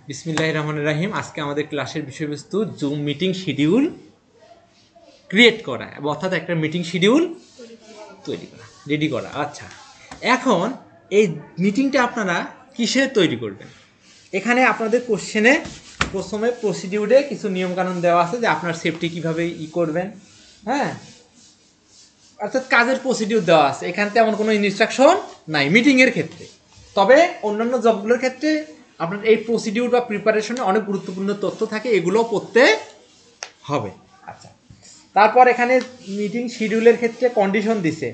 বিসমিল্লাহির রহমানির রহিম। আজকে আমাদের ক্লাসের বিষয়বস্তু জুম মিটিং শিডিউল ক্রিয়েট করা, অর্থাৎ একটা মিটিং শিডিউল তৈরি করা, রেডি করা। আচ্ছা, এখন এই মিটিংটা আপনারা কিসে তৈরি করবেন? এখানে আপনাদের কোশ্চেনে প্রথমে প্রসিডিউরে কিছু নিয়মকানুন দেওয়া আছে যে আপনার সেফটি কীভাবে করবেন, হ্যাঁ, অর্থাৎ কাজের প্রসিডিউর দেওয়া আছে। এখানে তেমন কোনো ইনস্ট্রাকশন নাই মিটিংয়ের ক্ষেত্রে, তবে অন্যান্য জবগুলোর ক্ষেত্রে আপনার এই প্রসিডিউর বা প্রিপারেশনে অনেক গুরুত্বপূর্ণ তথ্য থাকে, এগুলোও পড়তে হবে। আচ্ছা, তারপর এখানে মিটিং শিডিউলের ক্ষেত্রে কন্ডিশন দিছে,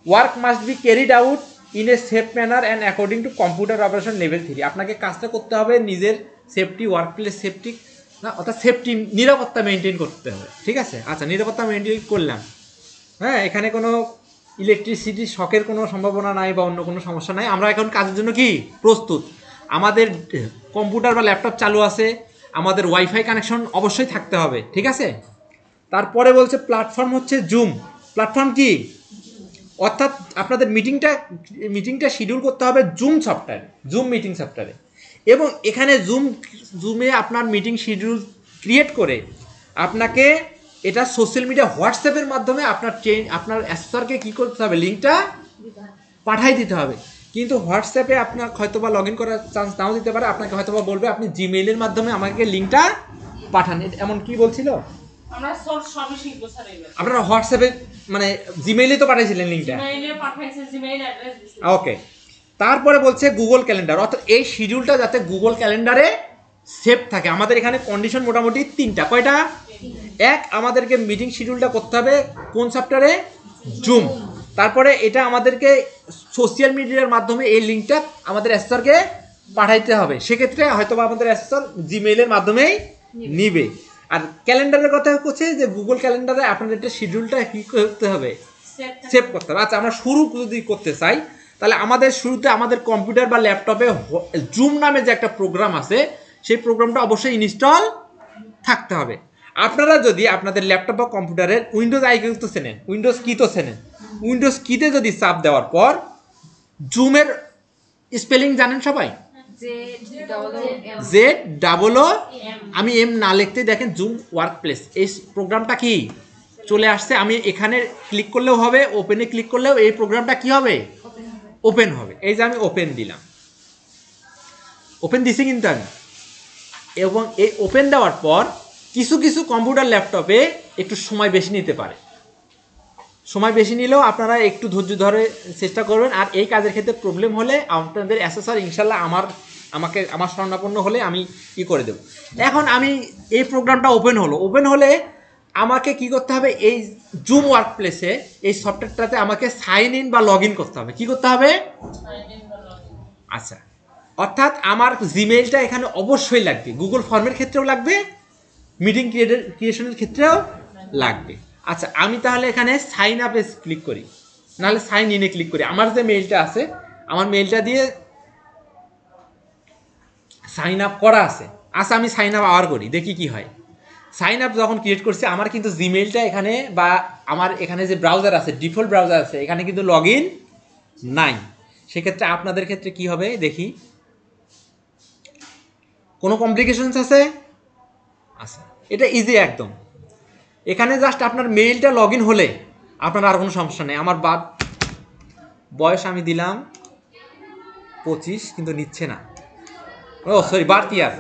work must be carried out in a safe manner and according to computer operation level 3। আপনাকে কাজটা করতে হবে নিজের সেফটি, ওয়ার্ক প্লেস সেফটি না, অর্থাৎ সেফটি নিরাপত্তা মেনটেন করতে হবে, ঠিক আছে? আচ্ছা, নিরাপত্তা মেনটেন করলাম, হ্যাঁ, এখানে কোনো ইলেকট্রিসিটি শকের কোনো সম্ভাবনা নাই বা অন্য কোনো সমস্যা নাই। আমরা এখন কাজের জন্য কি প্রস্তুত, আমাদের কম্পিউটার বা ল্যাপটপ চালু আছে, আমাদের ওয়াইফাই কানেকশন অবশ্যই থাকতে হবে, ঠিক আছে? তারপরে বলছে প্ল্যাটফর্ম হচ্ছে জুম। প্ল্যাটফর্ম কি? অর্থাৎ আপনাদের মিটিংটা শিডিউল করতে হবে জুম সফটওয়্যারে, জুম মিটিং সফটওয়্যারে। এবং এখানে জুমে আপনার মিটিং শিডিউল ক্রিয়েট করে আপনাকে এটা সোশ্যাল মিডিয়া হোয়াটসঅ্যাপের মাধ্যমে আপনার অ্যাসেসরকে কী করতে হবে, লিঙ্কটা পাঠাই দিতে হবে। কিন্তু হোয়াটসঅ্যাপে আপনার হয়তো বা লগ ইন করার চান্স নাও দিতে পারে, আপনাকে হয়তো বা বলবে আপনি জিমেইলের মাধ্যমে আমাকে লিঙ্কটা পাঠান, এমন কি বলছিল? আপনারা হোয়াটসঅ্যাপে মানে জিমেইলে তো পাঠাইছিলেন লিঙ্কটা, ওকে। তারপরে বলছে গুগল ক্যালেন্ডার, অর্থাৎ এই শিডিউলটা যাতে গুগল ক্যালেন্ডারে সেভ থাকে। আমাদের এখানে কন্ডিশন মোটামুটি তিনটা। কয়টা? এক, আমাদেরকে মিটিং শিডিউলটা করতে হবে কোন সফটওয়্যারে? জুম। তারপরে এটা আমাদেরকে সোশ্যাল মিডিয়ার মাধ্যমে এই লিঙ্কটা আমাদের অ্যাসেসরকে পাঠাইতে হবে, সেক্ষেত্রে হয়তো আমাদের অ্যাসেসর জিমেইলের মাধ্যমেই নিবে। আর ক্যালেন্ডারের কথা হচ্ছে যে গুগল ক্যালেন্ডারে আপনাদের একটা শিডিউলটা কী করতে হবে, সেভ করতে হবে। আচ্ছা, আমরা শুরু যদি করতে চাই তাহলে আমাদের শুরুতে আমাদের কম্পিউটার বা ল্যাপটপে জুম নামে যে একটা প্রোগ্রাম আছে, সেই প্রোগ্রামটা অবশ্যই ইনস্টল থাকতে হবে। আপনারা যদি আপনাদের ল্যাপটপ বা কম্পিউটারের উইন্ডোজ আইকন তো চেনেন, উইন্ডোজ কি তো চেনেন, উইন্ডোজ কিতে যদি চাপ দেওয়ার পর জুমের স্পেলিং জানেন সবাই? ZOO, আমি এম না লিখতে দেখেন জুম ওয়ার্ক প্লেস, এই প্রোগ্রামটা কি চলে আসছে। আমি এখানে ক্লিক করলেও হবে, ওপেনে ক্লিক করলেও এই প্রোগ্রামটা কি হবে, ওপেন হবে। এই যে আমি ওপেন দিলাম, ওপেন দিছি কিন্তু আমি। এবং এই ওপেন দেওয়ার পর কিছু কিছু কম্পিউটার ল্যাপটপে একটু সময় বেশি নিতে পারে, সময় বেশি নিলেও আপনারা একটু ধৈর্য ধরে চেষ্টা করবেন। আর এই কাজের ক্ষেত্রে প্রবলেম হলে আপনাদের অ্যাসেসর ইনশাল্লাহ আমার শরণাপন্ন হলে আমি কি করে দেব। এখন আমি এই প্রোগ্রামটা ওপেন হলে আমাকে কি করতে হবে, এই জুম ওয়ার্ক প্লেসে এই সফটওয়্যারটাতে আমাকে সাইন ইন বা লগ ইন করতে হবে। কি করতে হবে? আচ্ছা, অর্থাৎ আমার জিমেইলটা এখানে অবশ্যই লাগবে, গুগল ফর্মের ক্ষেত্রেও লাগবে, মিটিং ক্রিয়েশনের ক্ষেত্রেও লাগবে। আচ্ছা, আমি তাহলে এখানে সাইন আপে ক্লিক করি, নাহলে সাইন ইনে ক্লিক করি। আমার যে মেইলটা আছে, আমার মেইলটা দিয়ে সাইন আপ করা আছে। আচ্ছা, আমি সাইন আপ আবার করি, দেখি কি হয়। সাইন আপ যখন ক্রিয়েট করছি, আমার কিন্তু জিমেইলটা এখানে বা আমার এখানে যে ব্রাউজার আছে, ডিফল্ট ব্রাউজার আছে, এখানে কিন্তু লগ ইন নাই। সেক্ষেত্রে আপনাদের ক্ষেত্রে কি হবে দেখি, কোনো কমপ্লিকেশনস আছে? আচ্ছা, এটা ইজি একদম। এখানে জাস্ট আপনার মেইলটা লগ ইন হলে আপনার আর কোনো সমস্যা নেই। আমার বয়স আমি দিলাম 25, কিন্তু নিচ্ছে না। ও সরি, বার্থ ইয়ার।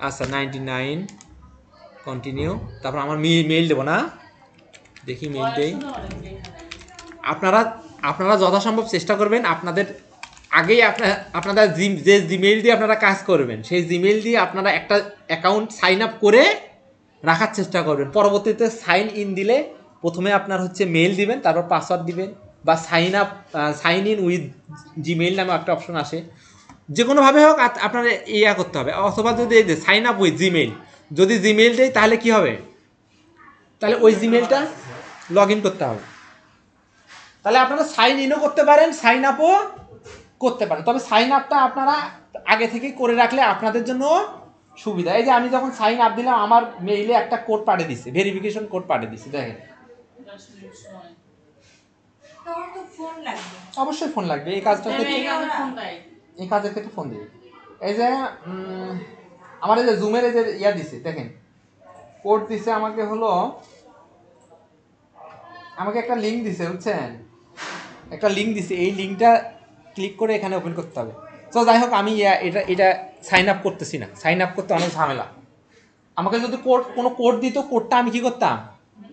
আচ্ছা, 99, কন্টিনিউ। তারপর আমার মেইল দেবো না, দেখি মেইলটাই। আপনারা যথাসম্ভব চেষ্টা করবেন আপনাদের আগেই আপনারা যে জিমেইল দিয়ে আপনারা কাজ করবেন, সেই জিমেইল দিয়ে আপনারা একটা অ্যাকাউন্ট সাইন আপ করে রাখার চেষ্টা করবেন। পরবর্তীতে সাইন ইন দিলে প্রথমে আপনার হচ্ছে মেইল দিবেন, তারপর পাসওয়ার্ড দিবেন, বা সাইন ইন উইথ জিমেইল নামে একটা অপশন আসে। যে কোনোভাবে হোক আপনার ইয়া করতে হবে। অথবা যদি এই যে সাইন আপ উইথ জিমেইল, যদি জিমেইল দেয় তাহলে কি হবে, তাহলে ওই জিমেইলটা লগ ইন করতে হবে। তাহলে আপনারা সাইন ইনও করতে পারেন, সাইন আপও করতে পারেন। তবে সাইন আপটা আপনারা আগে থেকেই করে রাখলে আপনাদের জন্য সুবিধা। এই যে আমি যখন সাইন আপ দিলাম, আমার মেইলে একটা কোড পাঠিয়ে দিচ্ছে, ভেরিফিকেশন কোড পাঠিয়ে দিচ্ছে, দেখেন। অবশ্যই ফোন লাগবে এই কাজের ক্ষেত্রে ফোন দেবে। এই যে আমার এই যে জুমের এই যে ইয়া দিছে দেখেন, কোড দিছে আমাকে, হলো আমাকে একটা লিঙ্ক দিছে বুঝছেন, একটা লিঙ্ক দিছে, এই লিঙ্কটা ক্লিক করে এখানে ওপেন করতে হবে। তো যাই হোক আমি এটা এটা সাইন আপ করতেছি না, সাইন আপ করতে অনেক ঝামেলা। আমাকে যদি কোড কোনো কোড দিত, কোডটা আমি কি করতাম,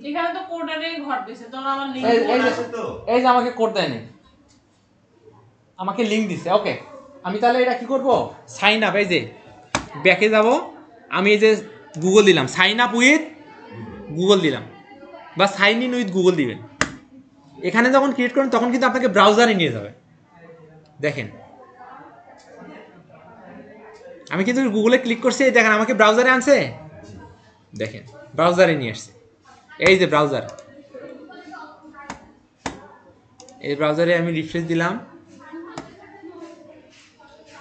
এখানে তো কোডেরই ঘর দিছে, তো আমার লিংক আছে তো, এই যে আমাকে কোড দেয়নি, আমাকে লিঙ্ক দিছে। ওকে, আমি তাহলে এটা কি করব, সাইন আপ, এই যে ব্যাকে যাব, আমি এই যে গুগল দিলাম, সাইন আপ উইথ গুগল দিলাম, বা সাইন ইন উইথ গুগল দিবেন। এখানে যখন ক্রিয়েট করেন তখন কিন্তু আপনাকে ব্রাউজারে নিয়ে যাবে। দেখেন আমি কিন্তু গুগলে ক্লিক করছি, দেখেন আমাকে ব্রাউজারে আনছে, দেখেন ব্রাউজারে নিয়ে আসছে, এই যে ব্রাউজার, এই ব্রাউজারে আমি রিফ্রেশ দিলাম,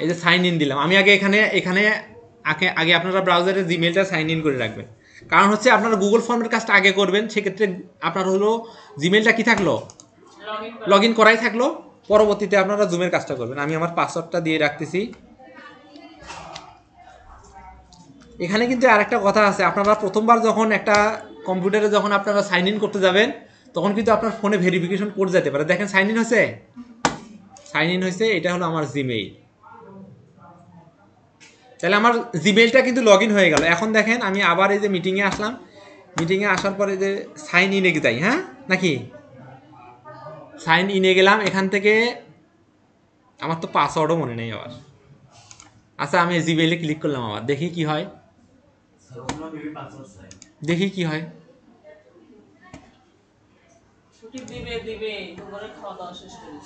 এই যে সাইন ইন দিলাম। আমি আগে এখানে আগে আপনারা ব্রাউজারে জিমেলটা সাইন ইন করে রাখবেন, কারণ হচ্ছে আপনারা গুগল ফর্মের কাজটা আগে করবেন, সেক্ষেত্রে আপনার হলো জিমেলটা কি থাকলো, লগ ইন করাই থাকলো, পরবর্তীতে আপনারা জুমের কাজটা করবেন। আমি আমার পাসওয়ার্ডটা দিয়ে রাখতেছি। এখানে কিন্তু আরেকটা কথা আছে, আপনারা প্রথমবার যখন একটা কম্পিউটারে যখন আপনারা সাইন ইন করতে যাবেন, তখন কিন্তু আপনার ফোনে ভেরিফিকেশন কোড যেতে পারে। দেখেন সাইন ইন হয়েছে, সাইন ইন হয়েছে, এটা হলো আমার জিমেইল। তাহলে আমার জিমেইলটা কিন্তু লগ ইন হয়ে গেল। এখন দেখেন আমি আবার এই যে মিটিংয়ে আসলাম, মিটিংয়ে আসার পরে যে সাইন ইনে যাই, হ্যাঁ নাকি সাইন ইনে গেলাম, এখান থেকে আমার তো পাসওয়ার্ডও মনে নেই আবার। আচ্ছা আমি জিমেইলে ক্লিক করলাম, আবার দেখি কি হয়, দেখি কি হয়। ছুটি দিবে দিবে, দুপুরে খাওয়া দাওয়া শেষ করি,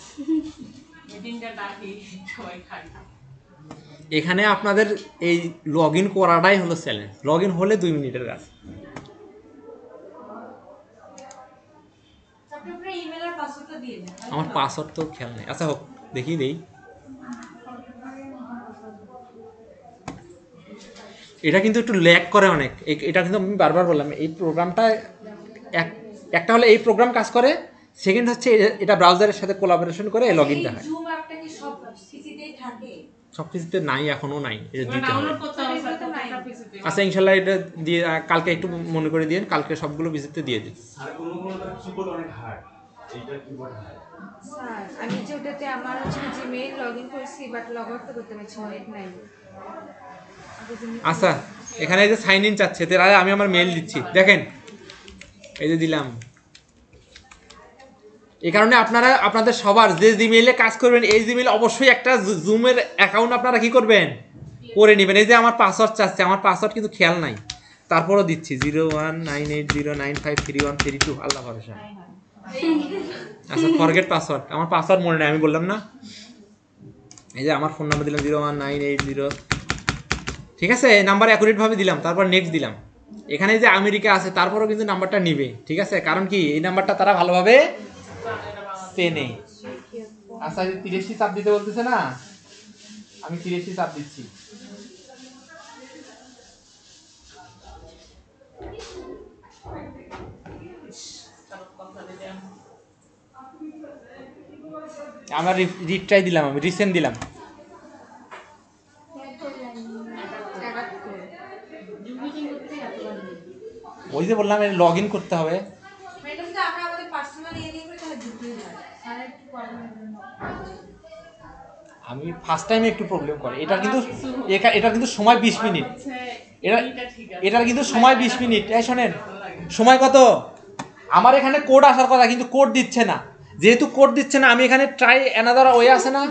মিটিংটা ডাকি, সবাই খাই। এখানে আপনাদের এই লগ ইন করাটাই হলো চ্যালেঞ্জ। লগ ইন হলে 2 মিনিটের কাজ। আমার পাসওয়ার্ড তো খেয়াল নেই। আচ্ছা হোক, দেখি দেই। এটা কিন্তু একটু ল্যাগ করে অনেক, এটা কিন্তু আমি বারবার বললাম, এই প্রোগ্রামটা একটা হলে এই প্রোগ্রাম কাজ করে, সেকেন্ড হচ্ছে এটা ব্রাউজারের সাথে কোলাবোরেশন করে লগ ইনটা হয়। সব কিছুতে নাই, এখনো নাই, এটা দিতে হবে। আচ্ছা ইনশাল্লাহ এটা দিয়ে কালকে একটু মনে করে দিন, কালকে সবগুলো ভিজিটে দিয়ে দিন। স্যার আমি যে ওটাতে আমার হচ্ছে জিমেইল লগইন করছি, বাট লগ আউট তো করতে পারছি না, নেট নাই। আচ্ছা এখানে এই যে সাইন ইন চাচ্ছে, তার আগে আমি আমার মেইল দিচ্ছি, দেখেন এই যে দিলাম। এই কারণে আপনারা আপনাদের সবার যে জিমেইলে কাজ করবেন, এই জিমেইল অবশ্যই একটা জুমের অ্যাকাউন্ট আপনারা কি করবেন, করে নেবেন। এই যে আমার পাসওয়ার্ড চাচ্ছে, আমার পাসওয়ার্ড কিন্তু খেয়াল নাই, তারপরও দিচ্ছি 019809531332, আল্লাহ ভরসা। আচ্ছা ফরগেট পাসওয়ার্ড, আমার পাসওয়ার্ড মনে নেই, আমি বললাম না। এই যে আমার ফোন নাম্বার দিলাম 01980, ঠিক আছে, নাম্বার অ্যাকুরেটভাবে দিলাম, তারপর নেক্সট দিলাম। এখানে যে আমেরিকা আছে তারপরও কিন্তু নাম্বারটা নিবে, ঠিক আছে, কারণ কি এই নাম্বারটা তারা ভালোভাবে চেনে। আচ্ছা 83 চাপ দিতে বলতেছে না, আমি 83 চাপ দিচ্ছি। আমার রিট্রাই দিলাম, আমি রিসেন্ট দিলাম। ওই যে বললাম লগ ইন করতে হবে। আমি ফার্স্ট টাইমে একটু প্রবলেম করে, এটা কিন্তু সময় 20 মিনিট, এটার কিন্তু সময় 20 মিনিট। এই শোনেন, সময় কত, আমার এখানে কোড আসার কথা কিন্তু কোড দিচ্ছে না। যেহেতু কোড দিচ্ছে না, আমি এখানে ট্রাই অ্যানাদার ওয়ে আছে না,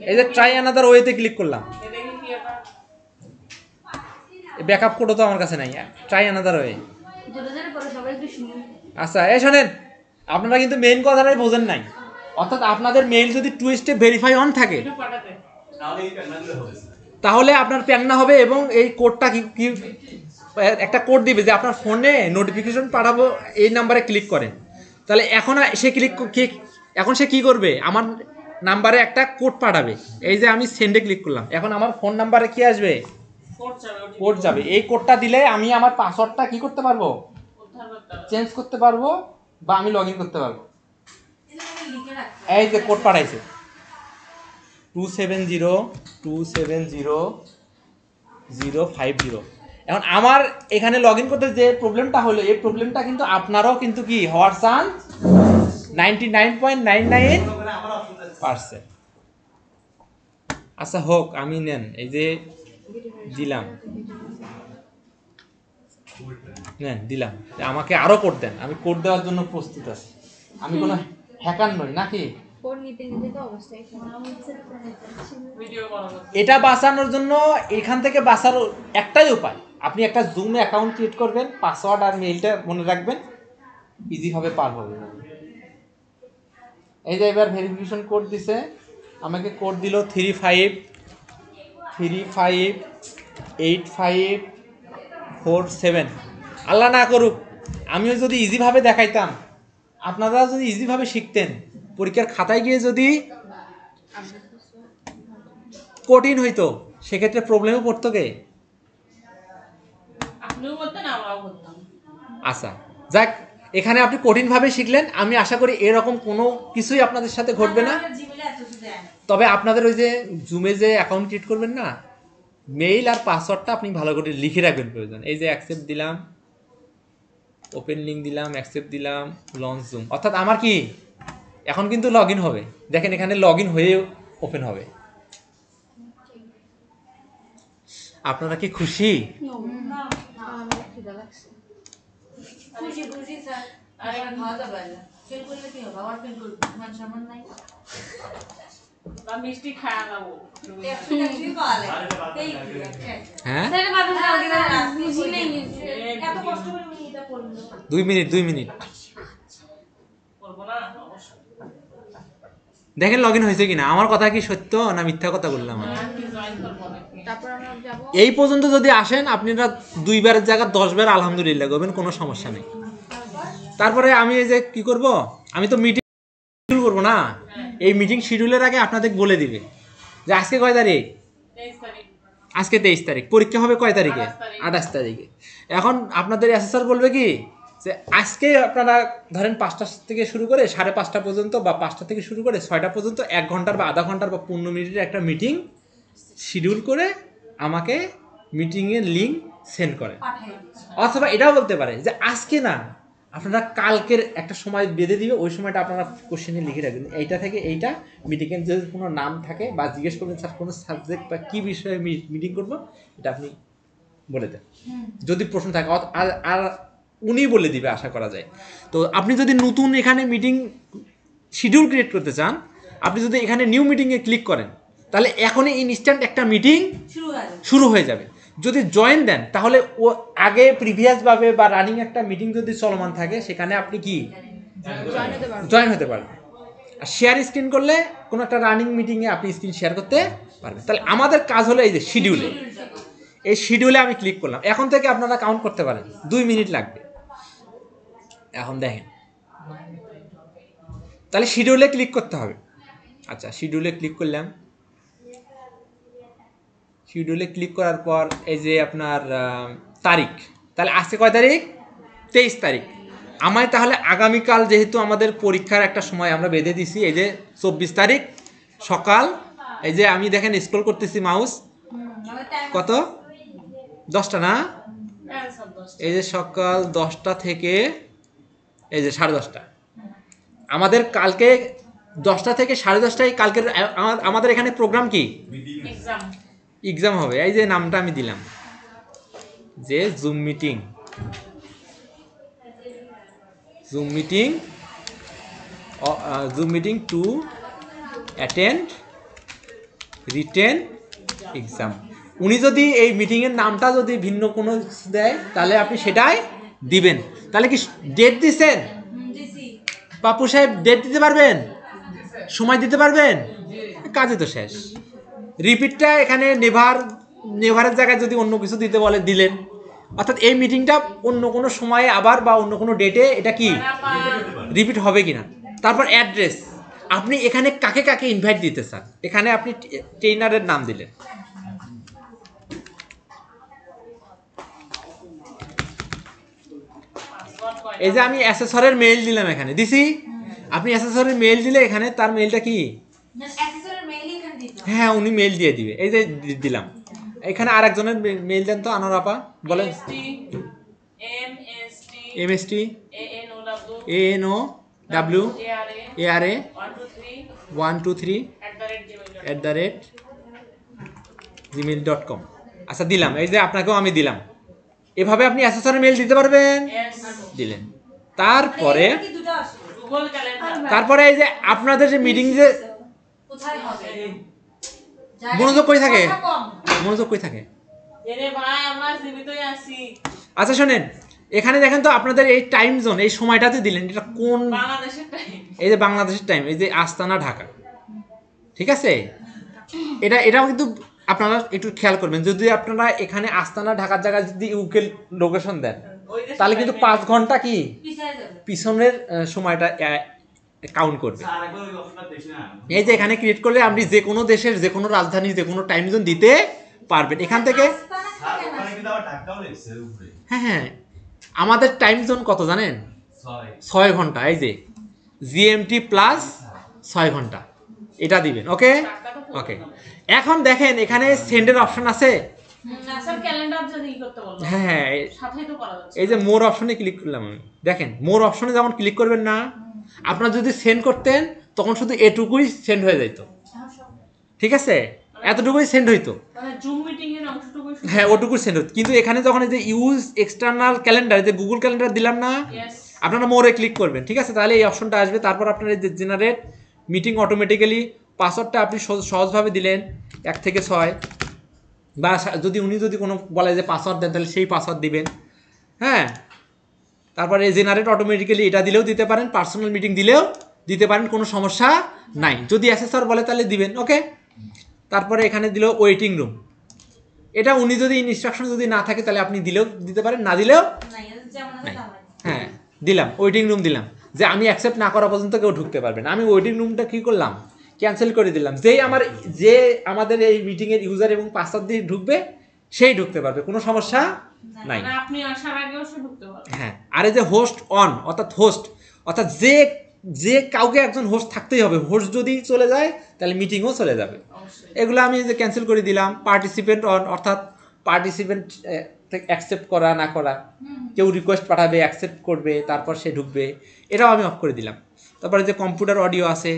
এই যে ট্রাই অ্যানাদার ওয়েতে ক্লিক করলাম, ব্যাকআপ কোডও তো আমার কাছে নাই, ট্রাই অ্যানাদার ওয়ে। আচ্ছা এই শোনেন, আপনারা কিন্তু মেইন কথাটাই বোঝেন নাই, অর্থাৎ আপনাদের মেইল যদি 2 স্টেপ ভেরিফাই অন থাকে তাহলে আপনার প্যান্না হবে, এবং এই কোডটা কি একটা কোড দিবে যে আপনার ফোনে নোটিফিকেশন পাঠাবো, এই নাম্বারে ক্লিক করেন। তাহলে এখন সে কি করবে, আমার নাম্বারে একটা কোড পাঠাবে। এই যে আমি সেন্ডে ক্লিক করলাম, এখন আমার ফোন নাম্বারে কি আসবে, কোড যাবে। এই কোডটা দিলে আমি আমার পাসওয়ার্ডটা কি করতে পারবো, চেঞ্জ করতে পারবো, বা আমি লগ ইন করতে পারবো। এই যে কোড পাঠাইছে, 270 এখন আমার এখানে লগ ইন করতে যে প্রবলেমটা হলো, এই প্রবলেমটা কিন্তু আপনারাও কিন্তু কি হওয়ার চান্স 99.99%। আচ্ছা হোক, আমি নেন এই যে দিলাম, নেন দিলাম, আমাকে আরো কোড দেন, আমি কোড দেওয়ার জন্য প্রস্তুত আছি, আমি কোনো হ্যাকার নই নাকি। কোড নিতে নিতে তো অবস্থায় ভিডিও করা করতে। এটা বাঁচানোর জন্য এখান থেকে বাঁচার একটাই উপায়, আপনি একটা জুম অ্যাকাউন্ট ক্রিয়েট করবেন, পাসওয়ার্ড আর মেইলটা মনে রাখবেন, ইজি হবে, পার হবে। এই যে এবার ভেরিফিকেশন কোড দিছে, আমাকে কোড দিল 358547। আল্লাহ না করুক আমিও যদি ইজিভাবে দেখাইতাম, আপনারা যদি ইজিভাবে শিখতেন, পরীক্ষার খাতায় গিয়ে যদি কঠিন হইতো, সেক্ষেত্রে প্রবলেমও পড়তো কে। আপনিও বলতেন, আমরাও বলতাম। আচ্ছা যাক, এখানে আপনি কঠিনভাবে শিখলেন, আমি আশা করি এরকম কোনো কিছুই আপনাদের সাথে ঘটবে না। তবে আপনাদের ওই যে জুমে যে অ্যাকাউন্ট ক্রিয়েট করবেন না, মেইল আর পাসওয়ার্ডটা আপনি ভালো করে লিখে রাখবেন প্রয়োজন। এই যে অ্যাকসেপ্ট দিলাম, ওপেন লিঙ্ক দিলাম, অ্যাকসেপ্ট দিলাম, লঞ্চ জুম, অর্থাৎ আমার কি এখন কিন্তু লগ ইন হবে, দেখেন এখানে লগ ইন হয়ে ওপেন হবে। আপনারা কি খুশি? আমার খিদা লাগছে। খুশি স্যার, আর খাওয়া দাওয়া ফেল করলে কি হবে, আবার ফেল করবো, মান সম্মান নাই। বা মিষ্টি খায়া যাবো। হ্যাঁ স্যার বাবা বুঝি নাই, এত কষ্ট করে উনি এটা করলো। 2 মিনিট করবো না অবশ্যই। দেখেন লগ ইন হয়েছে কিনা, আমার কথা কি সত্য না মিথ্যা কথা বললাম আমি? কি জয়েন করবো নাকি? তারপর আমরা যাবো। এই পর্যন্ত যদি আসেন আপনারা 2 বারের জায়গা 10 বার আলহামদুলিল্লাহ করবেন, কোনো সমস্যা নেই। তারপরে আমি এই যে কি করব, আমি তো মিটিং শিডিউল করবো না, এই মিটিং শিডিউলের আগে আপনাদের বলে দিবে যে আজকে কয় তারিখ, 23 তারিখ। আজকে 23 তারিখ, পরীক্ষা হবে কয় তারিখে, 28 তারিখে। এখন আপনাদের অ্যাসেসর বলবে কি যে আজকে আপনারা ধরেন 5টা থেকে শুরু করে 5:30 পর্যন্ত, বা 5টা থেকে শুরু করে 6টা পর্যন্ত 1 ঘন্টার বা আধা ঘন্টার বা 15 মিনিটের একটা মিটিং শিডিউল করে আমাকে মিটিংয়ের লিঙ্ক সেন্ড করে। অথবা এটাও বলতে পারে যে আজকে না, আপনারা কালকের একটা সময় বেঁধে দিবে, ওই সময়টা আপনারা কোশ্চেনে লিখে রাখবেন, এইটা থেকে এইটা মিটিংয়ের যদি কোনো নাম থাকে বা জিজ্ঞেস করবেন স্যার কোনো সাবজেক্ট বা কী বিষয়ে মিটিং করবো, এটা আপনি বলে দেন যদি প্রশ্ন থাকে, আর আর উনি বলে দিবে আশা করা যায়। তো আপনি যদি নতুন এখানে মিটিং শিডিউল ক্রিয়েট করতে চান, আপনি যদি এখানে নিউ মিটিংয়ে ক্লিক করেন, তাহলে এখনই ইনস্ট্যান্ট একটা মিটিং শুরু হয়ে যাবে। যদি জয়েন দেন, তাহলে ও আগে প্রিভিয়াসভাবে বা রানিং একটা মিটিং যদি চলমান থাকে, সেখানে আপনি কি জয়েন হতে পারবেন। আর শেয়ার স্ক্রিন করলে কোনো একটা রানিং মিটিংয়ে আপনি স্ক্রিন শেয়ার করতে পারবেন। তাহলে আমাদের কাজ হলো এই যে শিডিউলে, এই শিডিউলে আমি ক্লিক করলাম, এখন থেকে আপনারা কাউন্ট করতে পারেন, 2 মিনিট লাগবে। এখন দেখেন, তাহলে শিডিউলে ক্লিক করতে হবে। আচ্ছা শিডিউলে ক্লিক করলাম, শিডিউলে ক্লিক করার পর এই যে আপনার তারিখ, তাহলে আজকে কয় তারিখ, 23 তারিখ। আমায় তাহলে আগামীকাল যেহেতু আমাদের পরীক্ষার একটা সময় আমরা বেঁধে দিছি, এই যে 24 তারিখ সকাল, এই যে আমি দেখেন স্ক্রল করতেছি মাউস, কত 10টা না, হ্যাঁ স্যার, 10টা। এই যে সকাল 10টা থেকে এই যে 10:30। আমাদের কালকে 10টা থেকে 10:30টায় কালকের আমাদের এখানে প্রোগ্রাম কি, এক্সাম। এক্সাম হবে। এই যে নামটা আমি দিলাম যে zoom meeting, zoom meeting to attend written exam. উনি যদি এই মিটিংয়ের নামটা যদি ভিন্ন কোনো দেয়, তাহলে আপনি সেটাই দিবেন। তাহলে কি ডেট দিচ্ছেন পাপু সাহেব, ডেট দিতে পারবেন, সময় দিতে পারবেন, কাজে তো শেষ। রিপিটটা এখানে নেভারের জায়গায় যদি অন্য কিছু দিতে বলে দিলেন, অর্থাৎ এই মিটিংটা অন্য কোনো সময়ে আবার বা অন্য কোনো ডেটে এটা কি রিপিট হবে কিনা। তারপর অ্যাড্রেস, আপনি এখানে কাকে কাকে ইনভাইট দিতে চান, এখানে আপনি ট্রেনারের নাম দিলেন, এই যে আমি অ্যাসেসরের মেইল দিলাম, এখানে দিছি। আপনি অ্যাসেসরের মেইল দিলে এখানে তার মেইলটা কি, অ্যাসেসরের মেইল এখানে দিতে হ্যাঁ উনি মেল দিয়ে দিবে, এই যে দিলাম। এখানে আর একজনের মেল দেন তো, আনোয়ার আপা বলেন। MST ANOW ARA 123 @gmail.com। আচ্ছা দিলাম, এই যে আপনাকেও আমি দিলাম। এভাবে আপনি অ্যাসেসরের মেল দিতে পারবেন। দিলেন, তারপরে গুগল ক্যালেন্ডার তারপরে এই যে আপনাদের যে মিটিং যে কোথায় হবে? মনোযোগ কই থাকে? কথা কম। মনোযোগ কই থাকে? এরে ভাই আমরা জীবিতই আছি। আচ্ছা শোনেন, এখানে দেখেন তো আপনাদের এই টাইম জোন, এই সময়টাতে দিলেন, এটা কোন? বাংলাদেশের টাইম। এই যে বাংলাদেশের টাইম, এই যে আস্তানা ঢাকা, ঠিক আছে? এটাও কিন্তু আপনারা একটু খেয়াল করবেন, যদি আপনারা এখানে আস্তানা ঢাকার জায়গায় যদি ইউকে লোকেশন দেন, ওই দেশের তাহলে কিন্তু time 5 ঘন্টা কি পিছায় যাবে। পিছনের সময়টা কাউন্ট করবে। এই যে এখানে ক্রিয়েট করলে আপনি যে কোনো দেশের যে কোনো রাজধানী যে কোনো টাইম জোন দিতে পারবেন এখান থেকে। হ্যাঁ হ্যাঁ, আমাদের টাইম জোন কত জানেন? 6 ঘন্টা। এই যে জিএমটি প্লাস 6 ঘন্টা, এটা দিবেন। ওকে ওকে, এখন দেখেন এখানে সেন্ডের অপশন আছে। স্যার ক্যালেন্ডার যদি করতে বলবো। হ্যাঁ হ্যাঁ, সাথেই তো করা যাচ্ছে। এই যে মোর অপশনে ক্লিক করলাম আমি, দেখেন মোর অপশনে যেমন ক্লিক করবেন না, আপনারা যদি সেন্ড করতেন তখন শুধু এটুকুই সেন্ড হয়ে যেত, ঠিক আছে? এতটুকুই সেন্ড হইতো, মানে জুম মিটিং এর অংশটুকুই শুধু। হ্যাঁ ওটুকুই সেন্ড হতো। কিন্তু এখানে যখন এই যে ইউজ এক্সটার্নাল ক্যালেন্ডার, যে গুগল ক্যালেন্ডার দিলাম না, Yes. আপনারা মোরে ক্লিক করবেন, ঠিক আছে? তাহলে এই অপশনটা আসবে। তারপর আপনার এই যে জেনারেট মিটিং অটোমেটিক্যালি, পাসওয়ার্ডটা আপনি সহজভাবে দিলেন 1 থেকে 6, বা যদি উনি যদি কোনো বলে যে পাসওয়ার্ড দেন তাহলে সেই পাসওয়ার্ড দিবেন। হ্যাঁ, তারপরে জেনারেট অটোমেটিক্যালি এটা দিলেও দিতে পারেন, পার্সোনাল মিটিং দিলেও দিতে পারেন, কোনো সমস্যা নাই। যদি অ্যাসেসর বলে তাহলে দিবেন। ওকে, তারপরে এখানে দিল ওয়েটিং রুম, এটা উনি যদি ইনস্ট্রাকশন যদি না থাকে তাহলে আপনি দিলেও দিতে পারেন, না দিলেও না, এর যেমন আছে তেমন। হ্যাঁ দিলাম। ওয়েটিং রুম দিলাম, যে আমি অ্যাকসেপ্ট না করা পর্যন্ত কেউ ঢুকতে পারবে না। আমি ওয়েটিং রুমটা কি করলাম, ক্যান্সেল করে দিলাম। যে আমাদের এই মিটিংয়ের ইউজার এবং পাসওয়ার্ড দিয়ে ঢুকবে সেই ঢুকতে পারবে, কোনো সমস্যা নাই। মানে আপনি আসার আগেও সে ঢুকতে পারবে। হ্যাঁ, আর এই যে হোস্ট অন, অর্থাৎ যে কাউকে একজন হোস্ট থাকতেই হবে, হোস্ট যদি চলে যায় তাহলে মিটিংও চলে যাবে। অবশ্যই। এগুলো আমি যে ক্যান্সেল করে দিলাম। পার্টিসিপেন্ট অন, অর্থাৎ পার্টিসিপেন্ট অ্যাকসেপ্ট করা না করা, কেউ রিকোয়েস্ট পাঠাবে অ্যাকসেপ্ট করবে তারপর সে ঢুকবে, এটাও আমি অফ করে দিলাম। তারপরে যে কম্পিউটার অডিও আছে,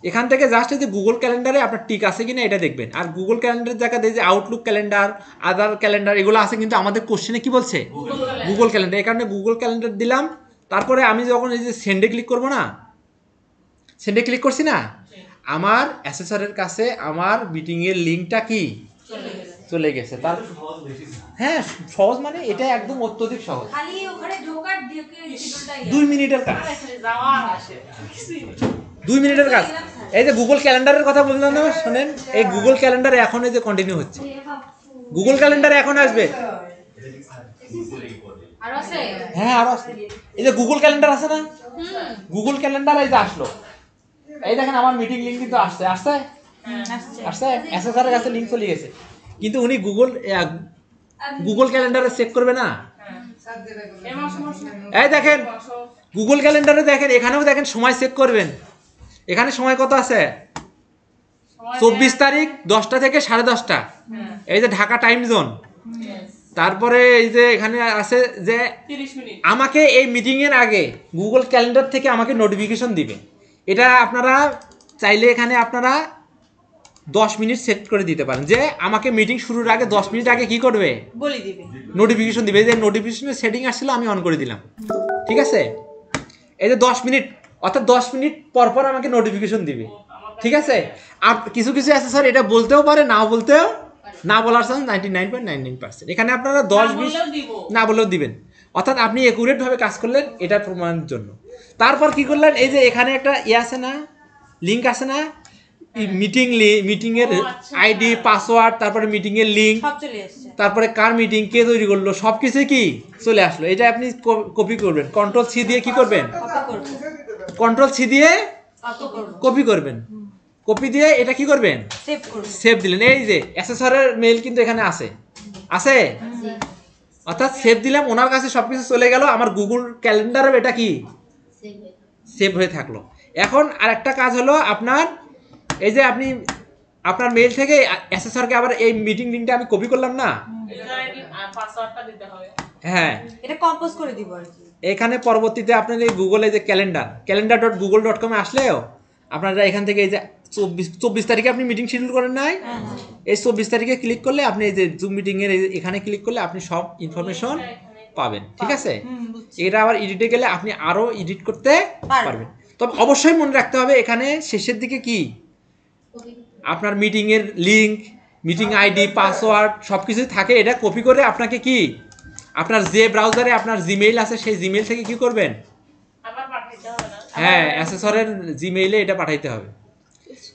এখান থেকে জাস্ট এই যে গুগল ক্যালেন্ডারে আপনার টিক আছে কিনা এটা দেখবেন। আর গুগল ক্যালেন্ডারের জায়গাতে যে আউটলুক ক্যালেন্ডার, আদার ক্যালেন্ডার এগুলো আছে, কিন্তু আমাদের কোশ্চেনে কি বলছে গুগল ক্যালেন্ডার, এই কারণে গুগল ক্যালেন্ডার দিলাম। তারপরে আমি যখন এই যে সেন্ডে ক্লিক করবো না, সেন্ডে ক্লিক করছি না, আমার অ্যাসেসরের কাছে আমার মিটিংয়ের লিঙ্কটা কি চলে গেছে। তার হ্যাঁ সহজ, মানে এটা একদম অত্যধিক সহজ, খালি ওখানে ঢোকার ঢুকে শিডিউলটাই 2 মিনিটের কাজ, আরে খালি যাওয়া আর আসে। কিছুই না। 2 মিনিটের কাজ। এই যে গুগল ক্যালেন্ডারের কথা বললাম না, শোনেন, এই গুগল ক্যালেন্ডারে এখন এই যে কন্টিনিউ হচ্ছে, গুগল ক্যালেন্ডারে এখন আসবে। আর আছে? হ্যাঁ আরো আছে, এই যে গুগল ক্যালেন্ডার আছে না, গুগল ক্যালেন্ডার এই যে আসলো, এই দেখেন আমার মিটিং লিঙ্ক কিন্তু আসছে আসছে আসছে, অ্যাসেসরের কাছে লিঙ্ক চলে গেছে, কিন্তু উনি গুগল ক্যালেন্ডারে চেক করবে না। এ মাসে মাসে এই দেখেন বসো। গুগল ক্যালেন্ডারে দেখেন, এখানেও দেখেন সময় চেক করবেন, এখানে সময় কত আছে, সময় 24 তারিখ 10টা থেকে 10:30, হ্যাঁ। এই যে ঢাকা টাইম জোন। Yes. তারপরে এই যে এখানে আছে যে 30 মিনিট। আমাকে এই মিটিংয়ের আগে গুগল ক্যালেন্ডার থেকে আমাকে নোটিফিকেশন দিবে। এটা আপনারা চাইলে এখানে আপনারা 10 মিনিট সেট করে দিতে পারেন, যে আমাকে মিটিং শুরুর আগে 10 মিনিট আগে কি করবে, বলে দিবে। নোটিফিকেশন দিবে। এই যে নোটিফিকেশনের সেটিং আসছিল আমি অন করে দিলাম, ঠিক আছে? এই যে 10 মিনিট, অর্থাৎ 10 মিনিট পর পর আমাকে নোটিফিকেশন দিবে, ঠিক আছে? আর কিছু কিছু আছে স্যার এটা বলতেও পারে, না বলার চান্স 99.99%। এখানে আপনারা 10-20 বললেও দিব। না বলেও দিবেন, অর্থাৎ আপনি একুরেট ভাবে কাজ করলেন এটা প্রমাণের জন্য। তারপর কি করলেন, এই যে এখানে একটা আছে না, লিঙ্ক আছে না, মিটিং এর আচ্ছা। আইডি পাসওয়ার্ড, তারপরে মিটিং এর লিঙ্ক, সব চলে এসেছে। তারপরে কার মিটিং কে তৈরি করলো সবকিছু কি চলে আসলো। এটা আপনি কপি করবেন, কন্ট্রোল সি দিয়ে কি করবেন, কপি করব। কন্ট্রোল সি দিয়ে কপি করব। কপি করবেন, কপি দিয়ে এটা কি করবেন, সেভ করব। সেভ দিলেন। এই যে অ্যাসেসরের মেল কিন্তু এখানে আছে, অর্থাৎ সেভ দিলাম, ওনার কাছে সবকিছু চলে গেল, আমার গুগল ক্যালেন্ডারে এটা কি সেভ হয়ে থাকলো। এখন আর একটা কাজ হলো আপনার, এই যে আপনি আপনার মেইল থেকে অ্যাসেসরকে আবার এই মিটিং লিংকটা আমি কপি করলাম না, ইউজার আইডি আর পাসওয়ার্ডটা দিতে হবে। হ্যাঁ এটা কম্পোজ করে দিব আর কি। এখানে পরবর্তীতে আপনার এই গুগলে যে calendar.google.com এ আসলেও আপনারা এখান থেকে এই যে 24 তারিখে আপনি মিটিং শিডিউল করেন নাই, এই 24 তারিখে ক্লিক করলে আপনি এই যে জুম মিটিং এর এখানে ক্লিক করলে আপনি সব ইনফরমেশন পাবেন, ঠিক আছে? এটা আবার এডিটে গেলে আপনি আরো এডিট করতে পারবেন। তবে অবশ্যই মনে রাখতে হবে এখানে শেষের দিকে কি আপনার মিটিং এর লিংক, মিটিং আইডি, পাসওয়ার্ড সবকিছুই থাকে। এটা কপি করে আপনাকে কি আপনার যে ব্রাউজারে আপনার জিমেইল আছে সেই জিমেইল থেকে কি করবেন, আবার পাঠাইতে হবে না। হ্যাঁ অ্যাসেসরের জিমেইলে এটা পাঠাইতে হবে।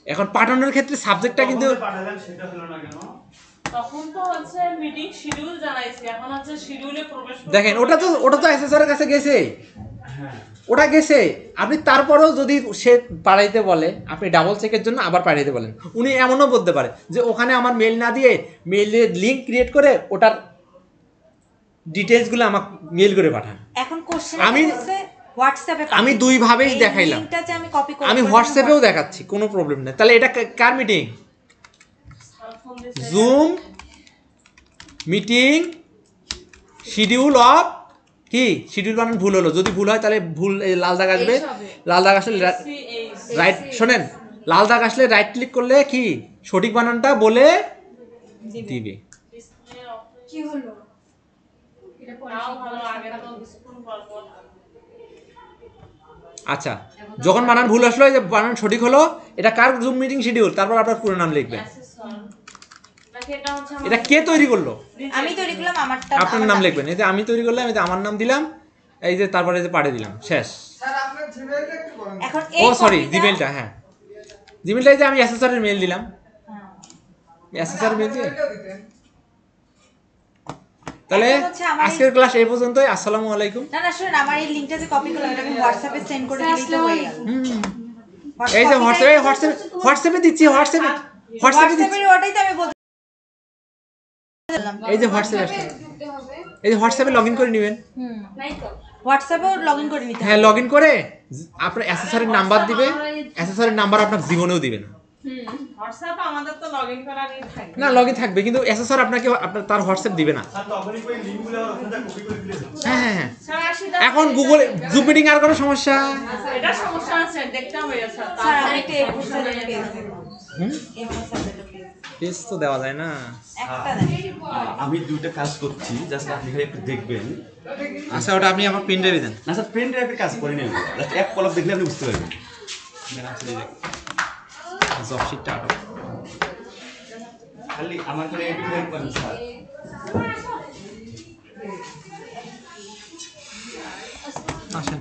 এখন পাঠানোর ক্ষেত্রে সাবজেক্টটা কিন্তু পাঠালেন সেটা হলো না কেন? তখন তো হচ্ছে মিটিং শিডিউল জানাইছি, এখন হচ্ছে শিডিউলে প্রবেশ করতে দেখেন হবে। ওটা তো অ্যাসেসরের কাছে গেছে, হ্যাঁ ওটা গেছে। আপনি তারপরেও যদি সে পাঠাইতে বলে আপনি ডাবল চেকের জন্য আবার পাঠাইতে বলেন। উনি এমনও বলতে পারে যে ওখানে আমার মেল না দিয়ে মেইলের লিংক ক্রিয়েট করে ওটার ডিটেইলসগুলো আমাকে মেল করে পাঠান। এখন কোশ্চেন আমি- হচ্ছে হোয়াটসঅ্যাপে আমি দুই ভাবেই দেখাইলাম, লিংকটা যে আমি কপি করব আমি হোয়াটসঅ্যাপেও দেখাচ্ছি, কোনো প্রবলেম নেই। তাহলে এটা কার মিটিং? স্যার ফোন দিছে। জুম মিটিং শিডিউল অফ কি শিডিউল বানান ভুল হলো, যদি ভুল হয় তাহলে ভুল এই লাল দাগ আসবে, লাল দাগ আসলে SCH রাইট, শোনেন লাল দাগ আসলে রাইট ক্লিক করলে কি সঠিক বানানটা বলে দিবে। ডিসপ্লে অফ কি হলো? নাও ভালো, আগে তো স্কুল গল্প। আচ্ছা যখন বানান ভুল আসলো এই যে বানান সঠিক হলো, এটা কার জুম মিটিং শিডিউল, তারপর আপনার পুরো নাম লিখবেন। অ্যাসেসর নাকি এটা হচ্ছে এটা কে তৈরি করলো আমি তৈরি করলাম আমারটা, আপনার নাম লিখবেন। এই যে আমি তৈরি করলাম, এই যে আমার নাম দিলাম, এই যে তারপরে এই যে পাঠিয়ে দিলাম, শেষ। এখন ও এই সরি কপিটা- জিমেইলটা, হ্যাঁ জিমেইলটা এই যে আমি অ্যাসেসরের মেইল দিলাম, অ্যাসেসরের মেইল দিয়ে তাহলে এখন হচ্ছে আমার এই- আজকের ক্লাস এই পর্যন্তই। আসসালামু আলাইকুম। না না শুনুন, আমার এই লিংকটা যে কপি করলাম এটা আমি হোয়াটসঅ্যাপে সেন্ড করে দিলেই তো হয়ে গেল। এই যে হোয়াটসঅ্যাপে দিচ্ছি, হোয়াটসঅ্যাপে দিচ্ছি, হোয়াটসঅ্যাপের ওটাই তো আমি বললাম। এই যে হোয়াটসঅ্যাপে আসছে, এই যে হোয়াটসঅ্যাপে লগ ইন করে নেবেন। হোয়াটসঅ্যাপেও লগ ইন করে নিতে হ্যাঁ হবে। লগ ইন করে আপনার অ্যাসেসরের নাম্বার দিবে, অ্যাসেসরের নাম্বার আপনার জীবনেও দিবে না। হোয়াটসঅ্যাপ আমাদের তো লগইন করারই থাকে। না লগ ইন থাকবে কিন্তু অ্যাসেসর আপনাকে আপনার তার হোয়াটসঅ্যাপ দিবে না। স্যার তখনই ওই লিঙ্কগুলো ওখানে কপি করে দিলেন। হ্যাঁ হ্যাঁ হ্যাঁ স্যার আসিদা এখন গুগল জুম মিটিং আর কোনো সমস্যা? এটা সমস্যা আছে, দেখতে হবে স্যার। স্যার আমি একটা A4 সাইজের পেজ দেব। হুম A4 সাইজের পেজ পেজ তো দেওয়া যায় না। একটা দেন। আমি দুটো কাজ করছি, জাস্ট আপনি খালি একটু দেখবেন। আচ্ছা ওটা আপনি আমার প্রিন্ট ড্রাইভে দেন। না স্যার পেন ড্রাইভের কাজ করি না, জাস্ট এক কলম দেখলে আপনি বুঝতে পারবেন। জব শিটটা আটো খালি আমার খালি একটু হেল্প করেন স্যার। আসেন।